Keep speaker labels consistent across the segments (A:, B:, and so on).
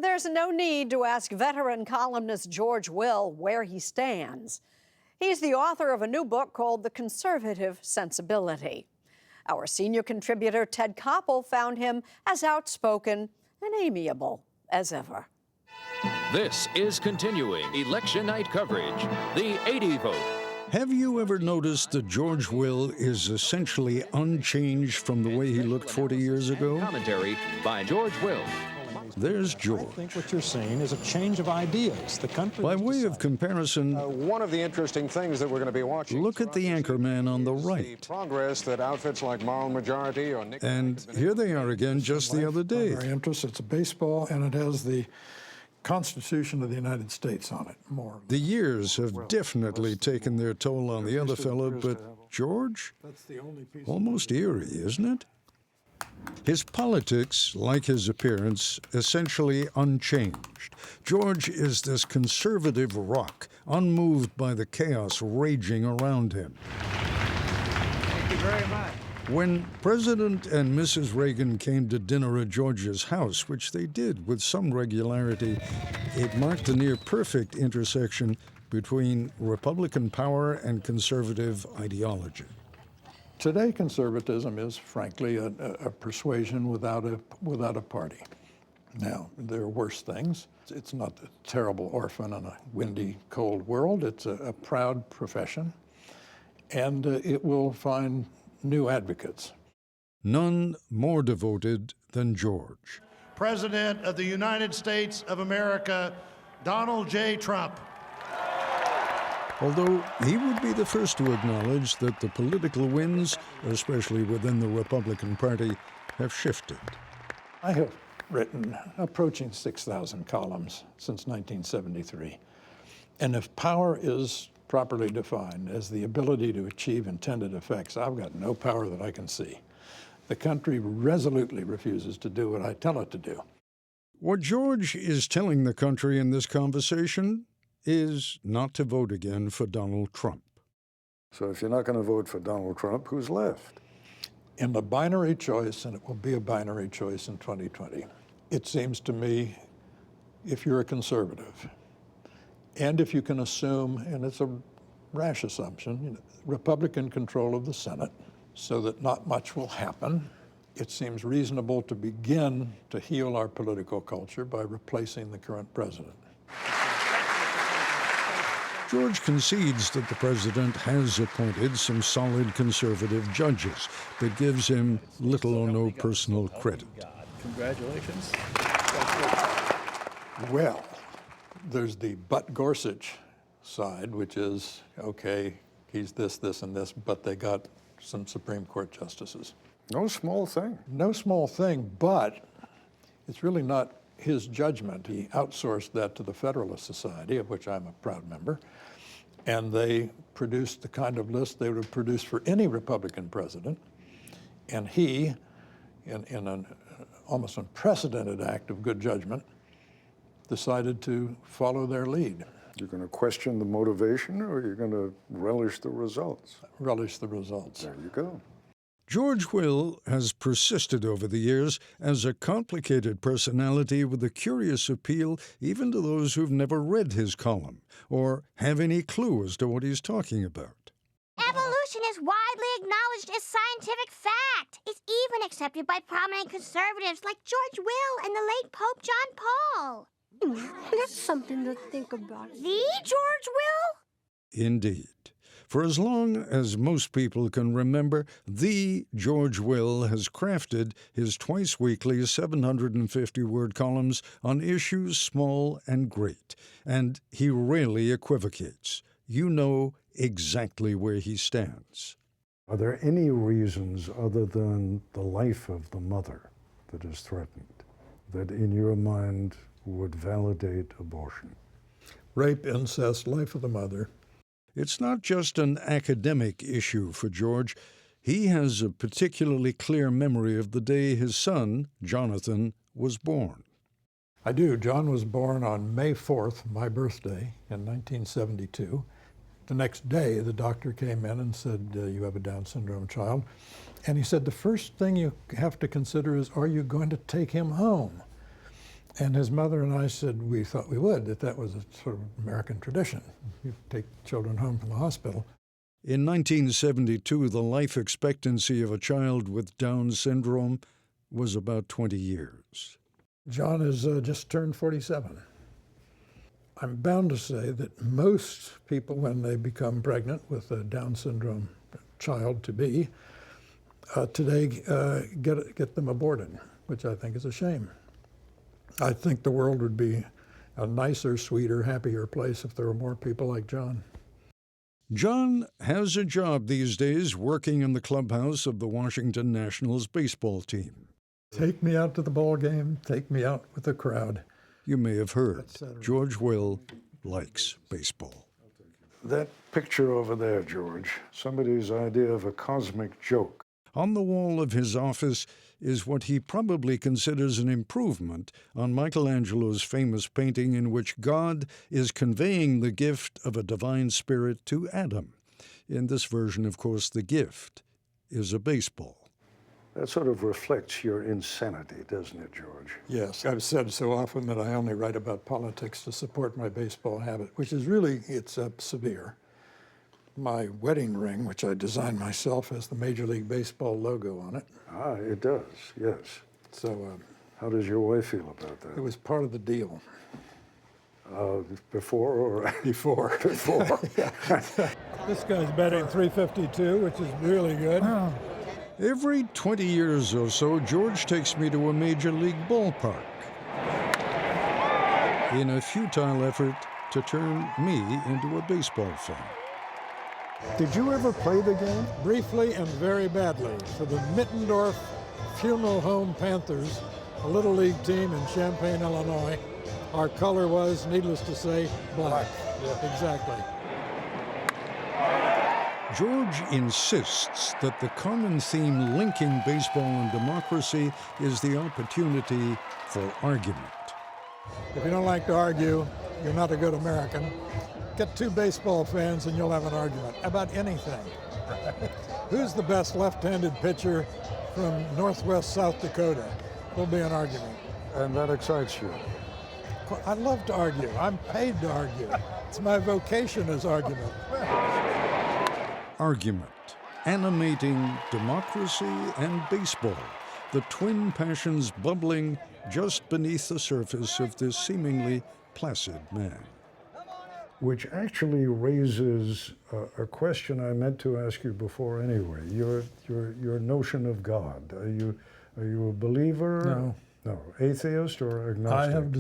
A: There's no need to ask veteran columnist George Will where he stands. He's the author of a new book called The Conservative Sensibility. Our senior contributor, Ted Koppel, found him as outspoken and amiable as ever.
B: This is continuing election night coverage, the 80 vote.
C: Have you ever noticed that George Will is essentially unchanged from the way he looked 40 years ago?
B: Commentary by George Will.
C: There's George.
D: I think what you're seeing is a change of ideas. The country.
C: By way of comparison,
E: one of the interesting things that we're going to be watching.
C: look at the anchorman on the right.
E: The progress that outfits like Moral Majority or Nick.
C: And here they are again just the other day.
D: Our interest, it's a baseball, and it has the Constitution of the United States on it. More.
C: The years have definitely taken their toll on the other fellow, but George? Almost eerie, isn't it? His politics, like his appearance, essentially unchanged. George is this conservative rock, unmoved by the chaos raging around him.
D: Thank you very much.
C: When President and Mrs. Reagan came to dinner at George's house, which they did with some regularity, it marked a near-perfect intersection between Republican power and conservative ideology.
D: Today, conservatism is, frankly, a persuasion without a party. Now, there are worse things. It's not a terrible orphan in a windy, cold world. It's a proud profession, and it will find new advocates.
C: None more devoted than George.
F: President of the United States of America, Donald J. Trump.
C: Although he would be the first to acknowledge that the political winds, especially within the Republican Party, have shifted.
D: I have written approaching 6,000 columns since 1973. And if power is properly defined as the ability to achieve intended effects, I've got no power that I can see. The country resolutely refuses to do what I tell it to do.
C: What George is telling the country in this conversation is not to vote again for Donald Trump.
G: So if you're not going to vote for Donald Trump, who's left?
D: In the binary choice, and it will be a binary choice in 2020, it seems to me, if you're a conservative, and if you can assume, and it's a rash assumption, Republican control of the Senate, so that not much will happen, it seems reasonable to begin to heal our political culture by replacing the current president.
C: George concedes that the president has appointed some solid conservative judges, but gives him little or no personal credit.
H: Congratulations.
D: Well, there's the Butt Gorsuch side, which is, okay, he's this, this, and this, but they got some Supreme Court justices.
G: No small thing.
D: No small thing, but it's really not his judgment. He outsourced that to the Federalist Society, of which I'm a proud member, and they produced the kind of list they would have produced for any Republican president, and he, in an almost unprecedented act of good judgment, decided to follow their lead.
G: You're going to question the motivation, or you're going to relish the results?
D: Relish the results.
G: There you go.
C: George Will has persisted over the years as a complicated personality with a curious appeal even to those who've never read his column or have any clue as to what he's talking about.
I: Evolution is widely acknowledged as scientific fact. It's even accepted by prominent conservatives like George Will and the late Pope John Paul.
J: That's something to think about.
I: The George Will?
C: Indeed. For as long as most people can remember, the George Will has crafted his twice-weekly 750-word columns on issues small and great, and he rarely equivocates. You know exactly where he stands.
K: Are there any reasons other than the life of the mother that is threatened that in your mind would validate abortion?
D: Rape, incest, life of the mother.
C: It's not just an academic issue for George. He has a particularly clear memory of the day his son, Jonathan, was born.
D: I do. John was born on May 4th, my birthday, in 1972. The next day, the doctor came in and said, you have a Down syndrome child. And he said, the first thing you have to consider is, are you going to take him home? And his mother and I said we thought we would, that was a sort of American tradition. You take children home from the hospital.
C: In 1972, the life expectancy of a child with Down syndrome was about 20 years.
D: John has just turned 47. I'm bound to say that most people, when they become pregnant with a Down syndrome child-to-be, today get them aborted, which I think is a shame. I think the world would be a nicer, sweeter, happier place if there were more people like John.
C: John has a job these days working in the clubhouse of the Washington Nationals baseball team.
D: Take me out to the ball game, take me out with the crowd.
C: You may have heard, George Will likes baseball.
G: That picture over there, George, somebody's idea of a cosmic joke.
C: On the wall of his office is what he probably considers an improvement on Michelangelo's famous painting in which God is conveying the gift of a divine spirit to Adam. In this version, of course, the gift is a baseball.
G: That sort of reflects your insanity, doesn't it, George?
D: Yes, I've said so often that I only write about politics to support my baseball habit, which is really, it's severe. My wedding ring, which I designed myself, has the Major League Baseball logo on it.
G: Ah, it does, yes.
D: So,
G: how does your wife feel about that?
D: It was part of the deal.
G: Before or?
D: Before.
G: Before.
D: This guy's batting .352, which is really good. Oh.
C: Every 20 years or so, George takes me to a major league ballpark in a futile effort to turn me into a baseball fan.
K: Did you ever play the game?
D: Briefly and very badly for the Mittendorf Funeral Home Panthers, a little league team in Champaign, Illinois. Our color was, needless to say, black. Yeah. Exactly.
C: George insists that the common theme linking baseball and democracy is the opportunity for argument.
D: If you don't like to argue, you're not a good American. Get two baseball fans and you'll have an argument about anything. Who's the best left-handed pitcher from northwest South Dakota? There'll be an argument.
G: And that excites you?
D: I love to argue. I'm paid to argue. It's my vocation is argument.
C: Argument, animating democracy and baseball, the twin passions bubbling just beneath the surface of this seemingly placid man.
K: Which actually raises a question I meant to ask you before anyway. Your notion of God. Are you a believer?
D: No.
K: No. Atheist or agnostic?
D: I have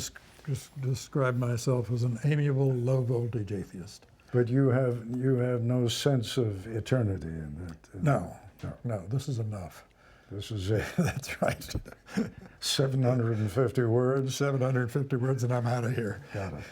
D: described myself as an amiable, low-voltage atheist.
K: But you have no sense of eternity in that?
D: No. This is enough.
K: This is it.
D: That's right.
K: 750 words?
D: 750 words and I'm out of here.
K: Got it.